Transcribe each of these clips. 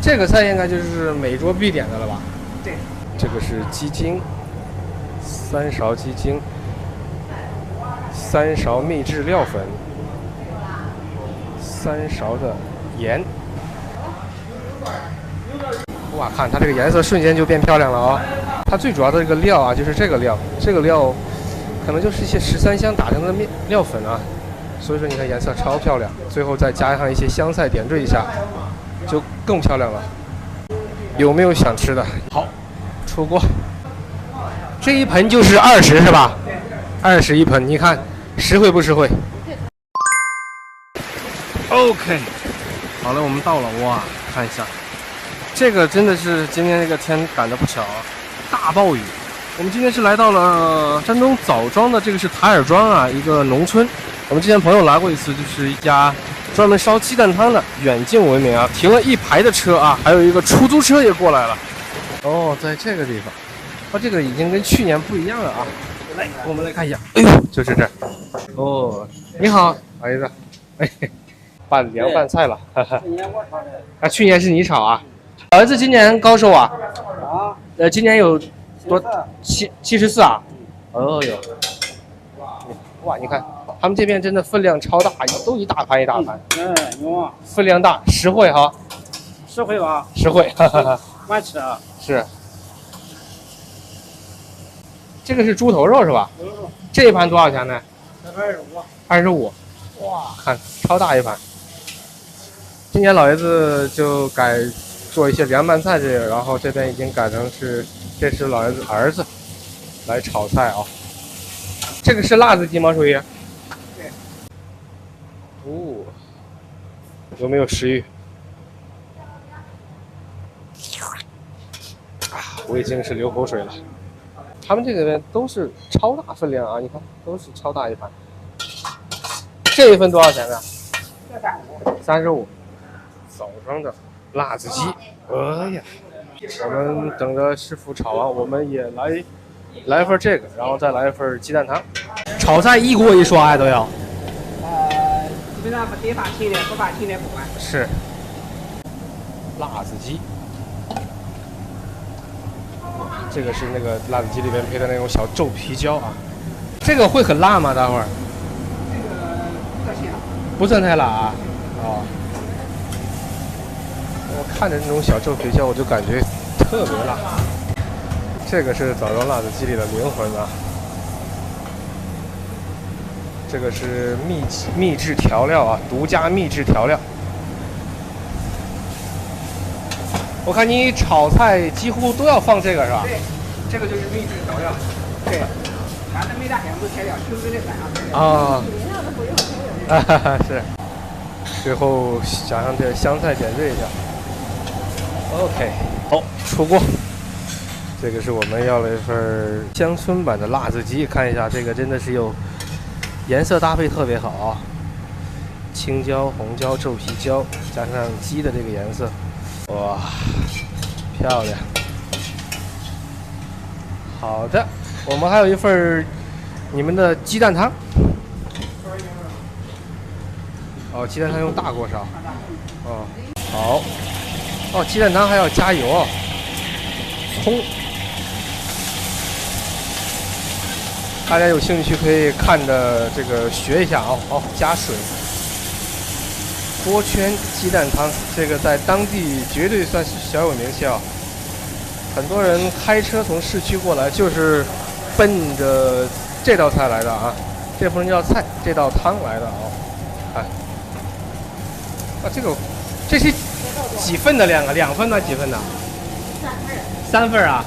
这个菜应该就是每桌必点的了吧？对。这个是鸡精，3勺鸡精，3勺秘制料粉，3勺的盐。哇，看它这个颜色瞬间就变漂亮了啊！它最主要的这个料啊，就是这个料，这个料可能就是一些13香打成的料粉啊，所以说你看颜色超漂亮。最后再加上一些香菜点缀一下，就更漂亮了。有没有想吃的？好，出锅。这一盆就是20是吧？20一盆，你看实惠不实惠 ？OK， 好了，我们到了。哇，看一下。这个真的是今天这个天赶得不巧啊，大暴雨。我们今天是来到了山东枣庄的，这个是台儿庄啊，一个农村。我们之前朋友来过一次，就是一家专门烧鸡蛋汤的，远近闻名啊，停了一排的车啊，还有一个出租车也过来了。哦，在这个地方，哦，这个已经跟去年不一样了啊。来，我们来看一下，哎呦，就是这儿。哦，你好，儿子，哎，拌凉拌菜了，哈哈。去年我炒的。啊，去年是你炒啊？儿子今年高寿啊？啊？今年有多74啊？哦哟，哇，你看他们这边真的分量超大，都一大盘一大盘。有啊。分量大，实惠哈。实惠吧？实惠，哈哈哈。慢吃啊。是。这个是猪头肉是吧？猪头肉。这一盘多少钱呢？25。哇，看超大一盘。今年老爷子就改做一些凉拌菜这个，然后这边已经改成是，这是老爷子儿子来炒菜啊。这个是辣子鸡吗？属于？对。哦，有没有食欲？啊，我已经是流口水了。他们这边都是超大分量啊，你看都是超大一盘。这一份多少钱呢？35。枣庄的辣子鸡，哎呀，我们等着师傅炒完，我们也来份这个，然后再来一份鸡蛋汤。炒菜一锅一刷呀都要。基本上不得放清的，不放清的不管。是。辣子鸡，这个是那个辣子鸡里边配的那种小皱皮椒啊。这个会很辣吗？待会儿？这个不太辣。不算太辣啊。哦。我看着那种小皱皮椒，我就感觉特别辣。这个是枣庄辣子鸡里的灵魂啊！这个是秘制调料啊，独家秘制调料。我看你炒菜几乎都要放这个是吧？对，这个就是秘制调料。对，咱的没大两个材料，就是这3样材料。啊。啊哈哈，是。最后加上这香菜点缀一下。OK， 好，出锅。这个是我们要了一份乡村版的辣子鸡，看一下这个真的是有颜色搭配特别好啊，青椒、红椒、皱皮椒，加上鸡的这个颜色，哇，漂亮。好的，我们还有一份你们的鸡蛋汤。哦，鸡蛋汤用大锅烧。哦，好。哦，鸡蛋汤还要加油，葱。大家有兴趣可以看着这个学一下啊。好，加水。锅圈鸡蛋汤，这个在当地绝对算是小有名气啊。很多人开车从市区过来，就是奔着这道菜来的啊。这不能叫菜，这道汤来的啊。看，啊，这是几份的量啊？2份呢？几份呢？3份啊！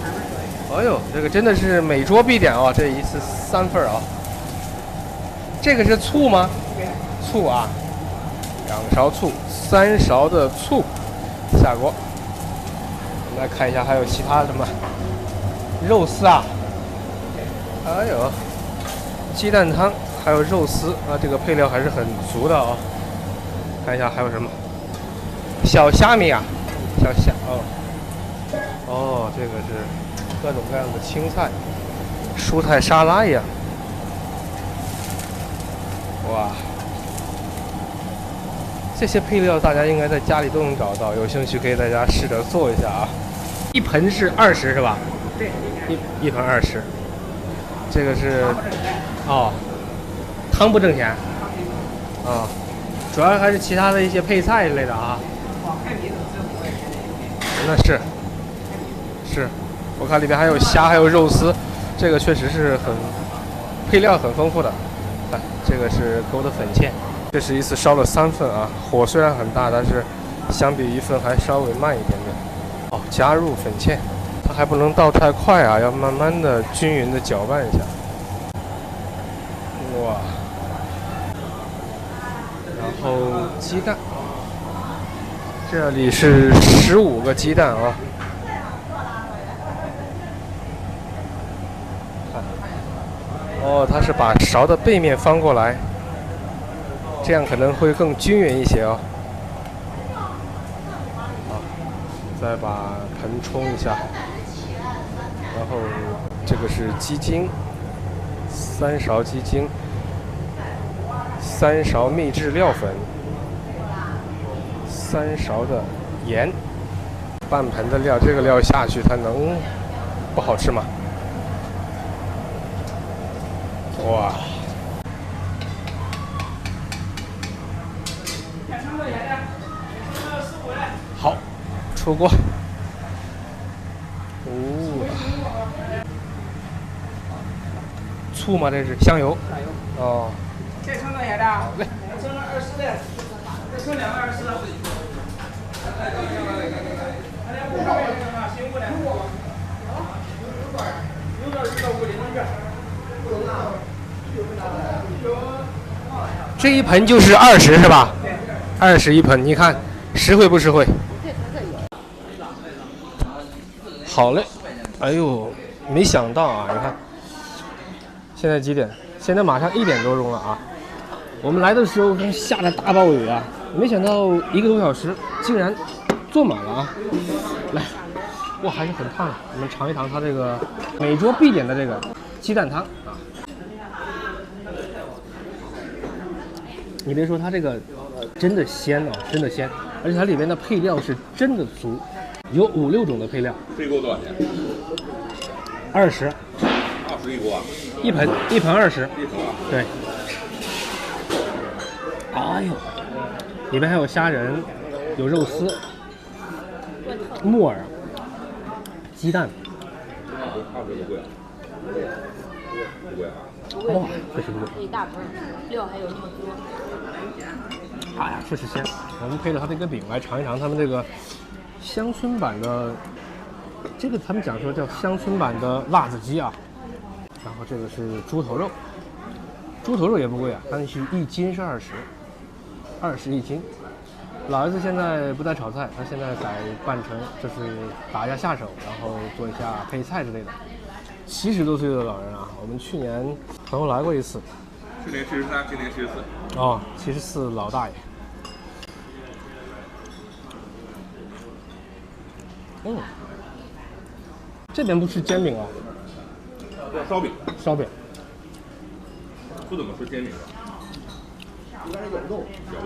哎呦，这个真的是每桌必点啊！这一次3份啊。这个是醋吗？醋啊，2勺醋，3勺的醋，下锅。我们来看一下，还有其他什么肉丝啊？哎呦，鸡蛋汤，还有肉丝啊，这个配料还是很足的啊。看一下还有什么？小虾米啊，小虾哦，这个是各种各样的青菜，蔬菜沙拉一样。哇，这些配料大家应该在家里都能找到，有兴趣可以大家试着做一下啊。一盆是20是吧？对，一盆20。这个是哦，汤不挣钱啊，主要还是其他的一些配菜之类的啊。那是，我看里面还有虾，还有肉丝，这个确实是配料很丰富的。看，这个是勾的粉芡，这是一次烧了3份啊，火虽然很大，但是相比1份还稍微慢一点点。哦，加入粉芡，它还不能倒太快啊，要慢慢的均匀的搅拌一下。哇，然后鸡蛋，这里是15个鸡蛋啊。哦，它是把勺的背面翻过来，这样可能会更均匀一些哦。好，再把盆冲一下，然后这个是鸡精，3勺鸡精，3勺秘制料粉，3勺的盐，半盆的料，这个料下去它能不好吃吗？哇！好，出锅。哦，醋吗？这是香油。香油。哦。再称多少钱的？好嘞。称了20的，再称2个20的。辛苦了。这一盆就是20是吧？20一盆，你看实惠不实惠？好嘞，哎呦，没想到啊！你看，现在几点？现在马上1点多钟了啊！我们来的时候下着大暴雨啊，没想到1个多小时竟然坐满了啊！来，哇，还是很烫的。我们尝一尝它这个每桌必点的这个鸡蛋汤啊！你别说，它这个真的鲜哦，真的鲜，而且它里面的配料是真的足，有5、6种的配料。这一锅多少钱？20。20一锅啊？一盆20。一盆啊？对。哎呦，里面还有虾仁，有肉丝、木耳、鸡蛋。20不贵啊？不贵啊？哇，确实不贵。这一大盆料还有那么多。哎呀，确实鲜。我们配着它这个饼来尝一尝他们这个乡村版的，这个他们讲说叫乡村版的辣子鸡啊。然后这个是猪头肉，猪头肉也不贵啊，但是1斤是20一斤。老儿子现在不在炒菜，他现在改办成就是打一下下手，然后做一下配菜之类的。70多岁的老人啊，我们去年朋友来过一次。去年73，今年74。哦，74老大爷。嗯，这边不吃煎饼啊？烧饼。烧饼。不怎么吃煎饼。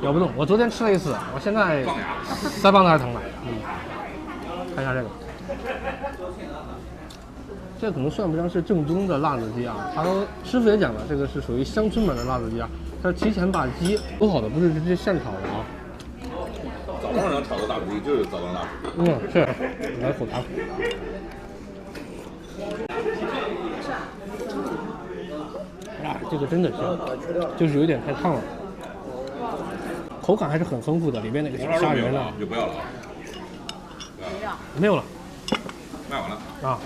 咬不动。我昨天吃了一次，我现在腮帮子还疼了。看一下这个。这可能算不上是正宗的辣子鸡啊，他说师傅也讲了，这个是属于乡村版的辣子鸡啊，他提前把鸡煮好的，不是直接现炒的啊。早上能炒的辣子鸡就是早上辣子鸡。嗯，是，来口尝。啊，这个真的香，就是有点太烫了，口感还是很丰富的，里面那个小虾仁啊，就不要了。没有了，卖完了啊。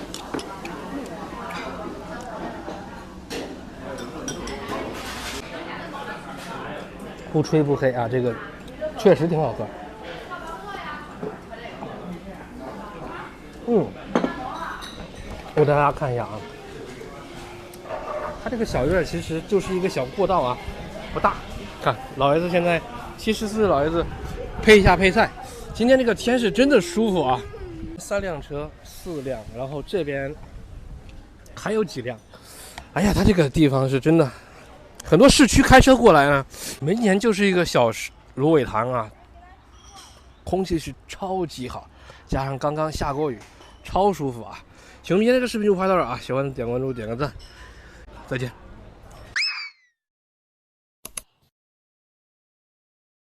不吹不黑啊，这个确实挺好喝。我给大家看一下啊，它这个小院其实就是一个小过道啊，不大。看老爷子现在74，老爷子配一下配菜。今天这个天是真的舒服啊，3辆车，4辆，然后这边还有几辆。哎呀，它这个地方是真的。很多市区开车过来呢，门前就是一个小芦苇塘啊，空气是超级好，加上刚刚下过雨，超舒服啊！行，今天这个视频就拍到这儿啊，喜欢点关注，点个赞，再见。